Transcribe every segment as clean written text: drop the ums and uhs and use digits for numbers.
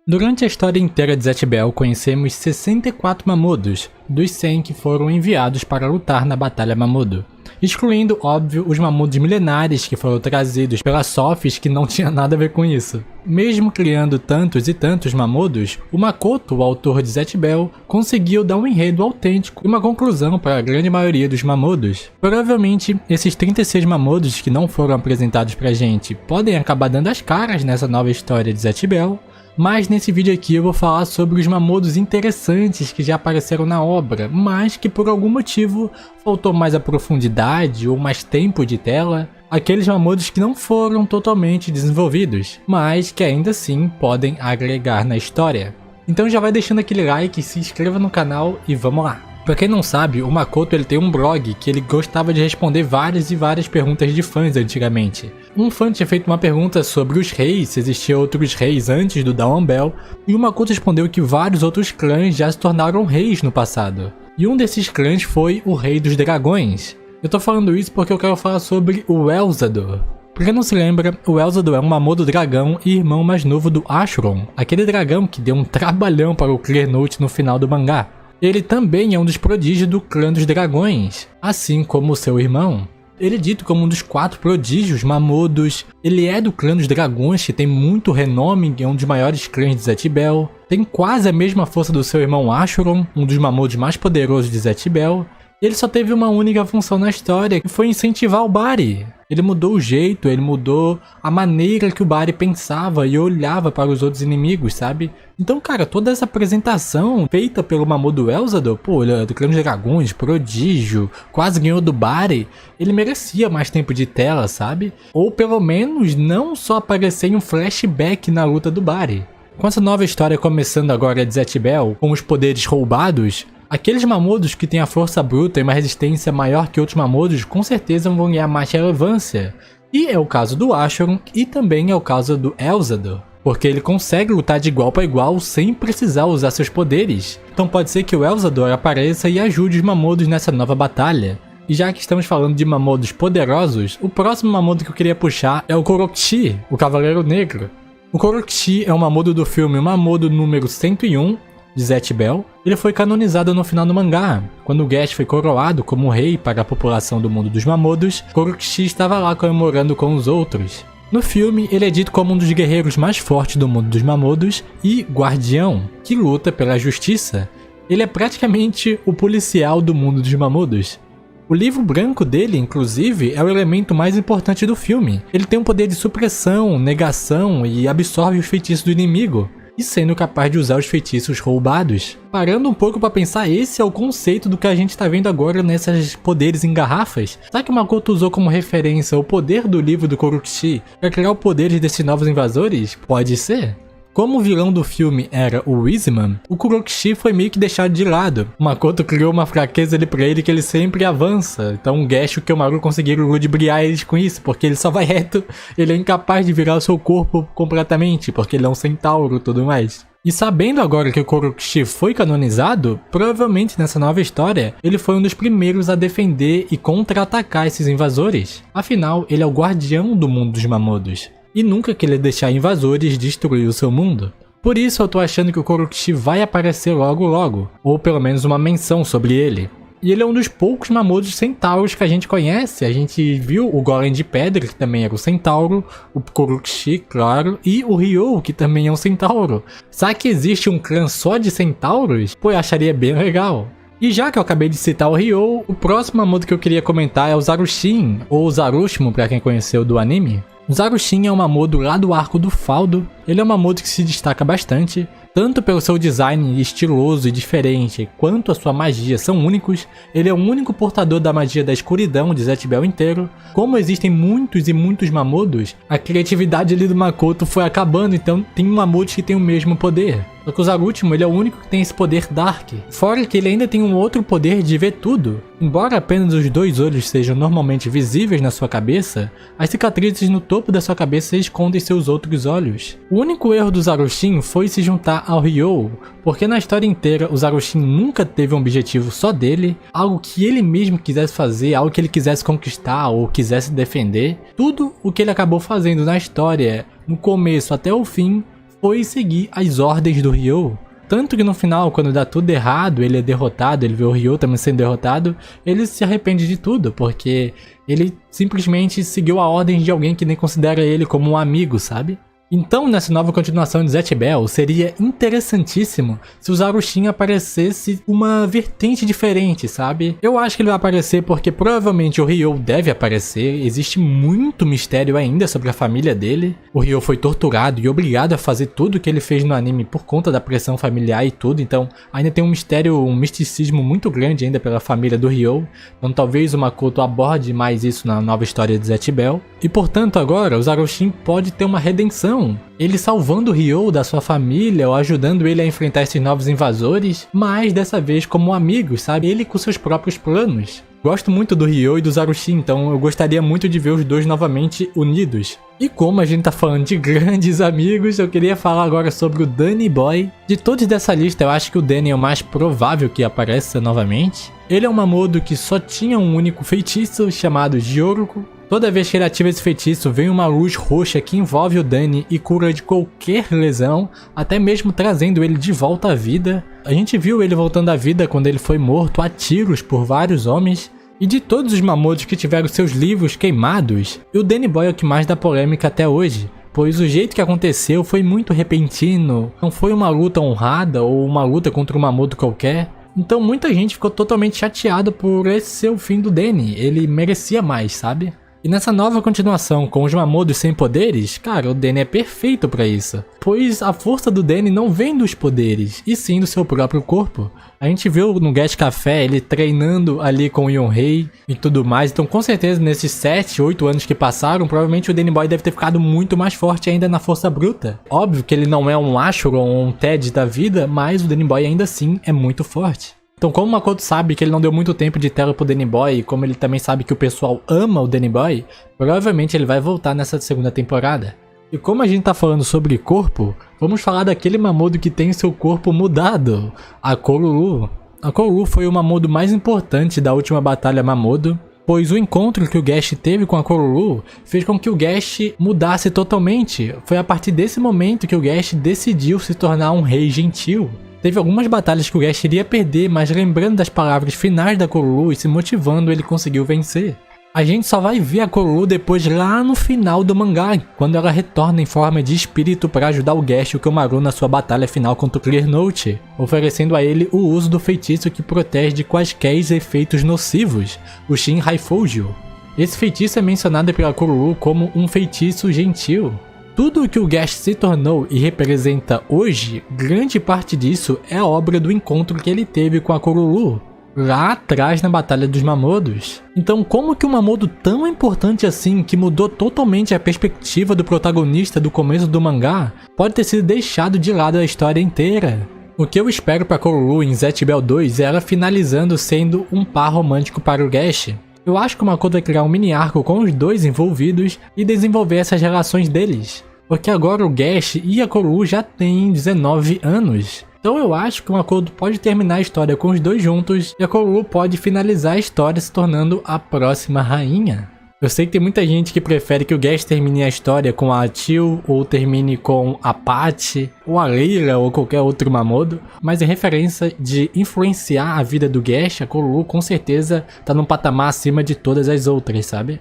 Durante a história inteira de Zatch Bell, conhecemos 64 Mamodos, dos 100 que foram enviados para lutar na Batalha Mamodo, excluindo, óbvio, os Mamodos milenares que foram trazidos pela Sophis, que não tinha nada a ver com isso. Mesmo criando tantos e tantos Mamodos, o Makoto, o autor de Zatch Bell, conseguiu dar um enredo autêntico e uma conclusão para a grande maioria dos Mamodos. Provavelmente, esses 36 Mamodos que não foram apresentados pra gente podem acabar dando as caras nessa nova história de Zatch Bell, mas nesse vídeo aqui eu vou falar sobre os Mamodos interessantes que já apareceram na obra, mas que por algum motivo faltou mais a profundidade ou mais tempo de tela. Aqueles Mamodos que não foram totalmente desenvolvidos, mas que ainda assim podem agregar na história. Então já vai deixando aquele like, se inscreva no canal e vamos lá! Pra quem não sabe, o Makoto ele tem um blog que ele gostava de responder várias e várias perguntas de fãs antigamente. Um fã tinha feito uma pergunta sobre os reis, se existiam outros reis antes do Dawn Bell, e o Makoto respondeu que vários outros clãs já se tornaram reis no passado. E um desses clãs foi o Rei dos Dragões. Eu tô falando isso porque eu quero falar sobre o Elzador. Pra quem não se lembra, o Elzador é um Mamodo dragão e irmão mais novo do Asheron, aquele dragão que deu um trabalhão para o Clear Note no final do mangá. Ele também é um dos prodígios do clã dos dragões, assim como seu irmão. Ele é dito como um dos 4 prodígios Mamodos. Ele é do clã dos dragões, que tem muito renome, é um dos maiores clãs de Zatch Bell. Tem quase a mesma força do seu irmão Asheron, um dos Mamodos mais poderosos de Zatch Bell. Ele só teve uma única função na história, que foi incentivar o Bari. Ele mudou o jeito, ele mudou a maneira que o Bari pensava e olhava para os outros inimigos, sabe? Então, cara, toda essa apresentação feita pelo Mamodo Elzador, pô, ele é do clã dos dragões, prodígio, quase ganhou do Bari, ele merecia mais tempo de tela, sabe? Ou pelo menos não só aparecer em um flashback na luta do Bari. Com essa nova história começando agora de Zatch Bell, com os poderes roubados, aqueles Mamodos que têm a força bruta e uma resistência maior que outros Mamodos com certeza vão ganhar mais relevância. E é o caso do Asheron e também é o caso do Elzador, porque ele consegue lutar de igual para igual sem precisar usar seus poderes. Então pode ser que o Elzador apareça e ajude os Mamodos nessa nova batalha. E já que estamos falando de Mamodos poderosos, o próximo Mamodo que eu queria puxar é o Korokishi, o Cavaleiro Negro. O Korokishi é um Mamodo do filme Mamodo número 101, de Zatch Bell. Ele foi canonizado no final do mangá. Quando Geass foi coroado como rei para a população do mundo dos Mamodos, Korokishi estava lá comemorando com os outros. No filme, ele é dito como um dos guerreiros mais fortes do mundo dos Mamodos e guardião, que luta pela justiça. Ele é praticamente o policial do mundo dos Mamodos. O livro branco dele, inclusive, é o elemento mais importante do filme. Ele tem um poder de supressão, negação e absorve os feitiços do inimigo, e sendo capaz de usar os feitiços roubados. Parando um pouco para pensar, esse é o conceito do que a gente está vendo agora nesses poderes em garrafas. Será que o Makoto usou como referência o poder do livro do Korokishi para criar os poderes desses novos invasores? Pode ser. Como o vilão do filme era o Wiseman, o Korokishi foi meio que deixado de lado. O Makoto criou uma fraqueza ali pra ele que ele sempre avança. Então o Geass e o Kyomaru conseguiram ludibriar eles com isso, porque ele só vai reto, ele é incapaz de virar o seu corpo completamente, porque ele é um centauro e tudo mais. E sabendo agora que o Korokishi foi canonizado, provavelmente nessa nova história, ele foi um dos primeiros a defender e contra-atacar esses invasores. Afinal, ele é o guardião do mundo dos Mamodos e nunca queria deixar invasores destruir o seu mundo. Por isso eu tô achando que o Korokishi vai aparecer logo logo, ou pelo menos uma menção sobre ele. E ele é um dos poucos Mamodos centauros que a gente conhece. A gente viu o Golem de Pedra, que também era o centauro, o Korokishi, claro, e o Ryou, que também é um centauro. Será que existe um clã só de centauros? Pô, eu acharia bem legal. E já que eu acabei de citar o Ryou, o próximo Mamodo que eu queria comentar é o Zarushin, ou Zarushimo pra quem conheceu do anime. O Zarushin é um Mamodo lá do arco do Faudo. Ele é um Mamodo que se destaca bastante, tanto pelo seu design estiloso e diferente, quanto a sua magia são únicos. Ele é o único portador da magia da escuridão de Zatch Bell inteiro. Como existem muitos e muitos Mamodos, a criatividade ali do Makoto foi acabando, então tem Mamodos que tem o mesmo poder. Só que o Zarushimo, ele é o único que tem esse poder Dark. Fora que ele ainda tem um outro poder de ver tudo. Embora apenas os 2 olhos sejam normalmente visíveis na sua cabeça, as cicatrizes no topo da sua cabeça escondem seus outros olhos. O único erro do Zarushin foi se juntar ao Ryou, porque na história inteira o Zarushin nunca teve um objetivo só dele, algo que ele mesmo quisesse fazer, algo que ele quisesse conquistar ou quisesse defender. Tudo o que ele acabou fazendo na história, no começo até o fim, foi seguir as ordens do Ryou. Tanto que no final, quando dá tudo errado, ele é derrotado, ele vê o Ryou também sendo derrotado, ele se arrepende de tudo, porque ele simplesmente seguiu a ordem de alguém que nem considera ele como um amigo, sabe? Então, nessa nova continuação de Zatch Bell, seria interessantíssimo se o Zarushin aparecesse uma vertente diferente, sabe? Eu acho que ele vai aparecer porque provavelmente o Ryou deve aparecer, existe muito mistério ainda sobre a família dele. O Ryou foi torturado e obrigado a fazer tudo o que ele fez no anime por conta da pressão familiar e tudo, então ainda tem um mistério, um misticismo muito grande ainda pela família do Ryou. Então talvez o Makoto aborde mais isso na nova história de Zatch Bell. E portanto agora o Zarushin pode ter uma redenção. Ele salvando o Ryou da sua família ou ajudando ele a enfrentar esses novos invasores, mas dessa vez como amigos, sabe? Ele com seus próprios planos. Gosto muito do Ryou e do Zarushin, então eu gostaria muito de ver os dois novamente unidos. E como a gente tá falando de grandes amigos, eu queria falar agora sobre o Danny Boy. De todos dessa lista, eu acho que o Danny é o mais provável que apareça novamente. Ele é um Mamodo que só tinha um único feitiço chamado Gyoruko. Toda vez que ele ativa esse feitiço, vem uma luz roxa que envolve o Danny e cura de qualquer lesão, até mesmo trazendo ele de volta à vida. A gente viu ele voltando à vida quando ele foi morto a tiros por vários homens. E de todos os Mamodos que tiveram seus livros queimados, o Danny Boy é o que mais dá polêmica até hoje, pois o jeito que aconteceu foi muito repentino, não foi uma luta honrada ou uma luta contra um Mamodo qualquer. Então muita gente ficou totalmente chateada por esse ser o fim do Danny, ele merecia mais, sabe? E nessa nova continuação com os Mamodos sem poderes, cara, o Danny é perfeito pra isso. Pois a força do Danny não vem dos poderes, e sim do seu próprio corpo. A gente viu no Gash Café ele treinando ali com o Yonhei e tudo mais, então com certeza nesses 7, 8 anos que passaram, provavelmente o Danny Boy deve ter ficado muito mais forte ainda na força bruta. Óbvio que ele não é um Ashura ou um Ted da vida, mas o Danny Boy ainda assim é muito forte. Então como o Makoto sabe que ele não deu muito tempo de tela pro Danny Boy, e como ele também sabe que o pessoal ama o Danny Boy, provavelmente ele vai voltar nessa segunda temporada. E como a gente tá falando sobre corpo, vamos falar daquele Mamodo que tem seu corpo mudado, a Koruru. A Koruru foi o Mamodo mais importante da última batalha Mamodo, pois o encontro que o Gash teve com a Koruru fez com que o Gash mudasse totalmente. Foi a partir desse momento que o Gash decidiu se tornar um rei gentil. Teve algumas batalhas que o Gash iria perder, mas lembrando das palavras finais da Koruru e se motivando, ele conseguiu vencer. A gente só vai ver a Koruru depois lá no final do mangá, quando ela retorna em forma de espírito para ajudar o Gash e o Komaru na sua batalha final contra o Clear Note, oferecendo a ele o uso do feitiço que protege de quaisquer efeitos nocivos, o Shin Haifoujo. Esse feitiço é mencionado pela Koruru como um feitiço gentil. Tudo o que o Gash se tornou e representa hoje, grande parte disso é obra do encontro que ele teve com a Koruru, lá atrás na Batalha dos Mamodos. Então como que um Mamodo tão importante assim, que mudou totalmente a perspectiva do protagonista do começo do mangá, pode ter sido deixado de lado a história inteira? O que eu espero pra Koruru em Zatch Bell 2 é ela finalizando sendo um par romântico para o Gash. Eu acho que o Makoto vai criar um mini arco com os dois envolvidos e desenvolver essas relações deles. Porque agora o Gash e a Koruru já têm 19 anos. Então eu acho que o Makoto pode terminar a história com os dois juntos e a Koruru pode finalizar a história se tornando a próxima rainha. Eu sei que tem muita gente que prefere que o Gash termine a história com a Teal, ou termine com a Patty, ou a Leila, ou qualquer outro Mamodo, mas em referência de influenciar a vida do Gash, a Koruru com certeza tá num patamar acima de todas as outras, sabe?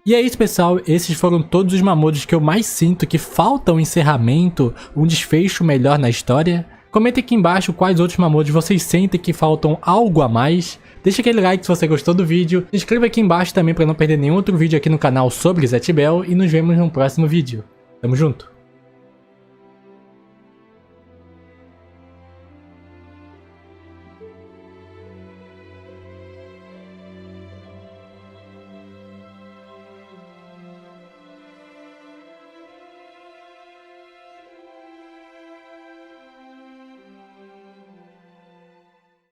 E é isso, pessoal, esses foram todos os Mamodos que eu mais sinto que falta um encerramento, um desfecho melhor na história. Comentem aqui embaixo quais outros Mamodos vocês sentem que faltam algo a mais. Deixa aquele like se você gostou do vídeo, se inscreva aqui embaixo também para não perder nenhum outro vídeo aqui no canal sobre Zatch Bell e nos vemos no próximo vídeo. Tamo junto!